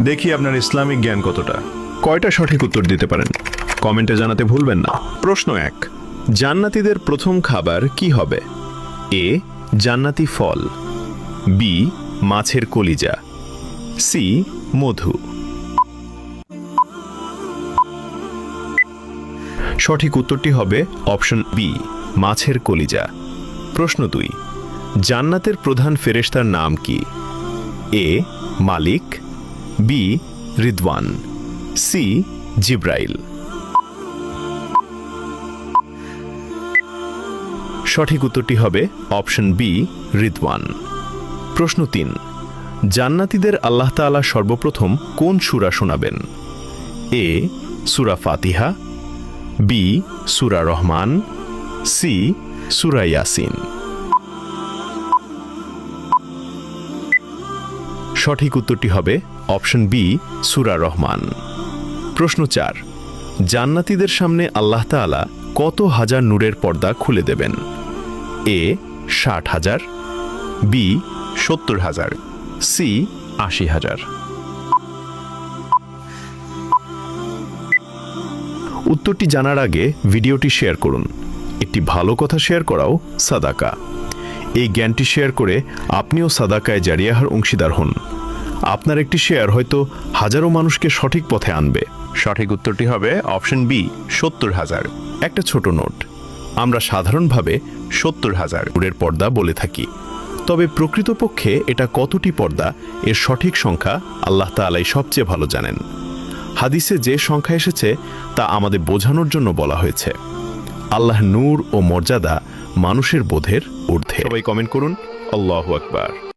দেখি আপনার ইসলামিক জ্ঞান কতটা। কয়টা সঠিক উত্তর দিতে পারেন কমেন্টে জানাতে ভুলবেন না। প্রশ্ন 1, জান্নাতীদের প্রথম খাবার কি হবে? এ, জান্নাতি ফল, বি, মাছের কলিজা, সি, মধু। সঠিক উত্তরটি হবে অপশন বি, মাছের কলিজা। প্রশ্ন 2, জান্নাতের প্রধান ফেরেশতার নাম কি? এ, মালিক, বি, রিদওয়ান, সি, জিব্রাইল। সঠিক উত্তরটি হবে অপশন বি, রিদওয়ান। প্রশ্ন 3, জান্নাতীদের আল্লাহ তাআলা সর্বপ্রথম কোন সূরা শোনাবেন? এ, সূরা ফাতিহা, বি, সূরা রহমান, সি, সূরা ইয়াসিন। সঠিক উত্তরটি হবে অপশন বি, সূরা রহমান। প্রশ্ন 4, জান্নাতীদের সামনে আল্লাহ তাআলা কত হাজার নূরের পর্দা খুলে দেবেন? এ, 60,000, বি, 70,000, সি, 80,000। উত্তরটি জানার আগে ভিডিওটি শেয়ার করুন। একটি ভালো কথা শেয়ার করাও সাদাকা। এই জ্ঞানটি শেয়ার করে আপনিও সাদাকায়ে জারিয়াহর অংশীদার হন। আপনার একটি শেয়ার হয়তো হাজারো মানুষকে সঠিক পথে আনবে। সঠিক উত্তরটি হবে অপশন বি, 70,000। একটা ছোট নোট, আমরা সাধারণভাবে 70,000 নূরের পর্দা বলে থাকি, তবে প্রকৃতপক্ষে এটা কতটি পর্দা এর সঠিক সংখ্যা আল্লাহ তাআলাই সবচেয়ে ভালো জানেন। হাদিসে যে সংখ্যা এসেছে তা আমাদের বোঝানোর জন্য বলা হয়েছে। আল্লাহ নূর ও মর্যাদা মানুষের বোধের ঊর্ধ্বে। সবাই কমেন্ট করুন আল্লাহু আকবার।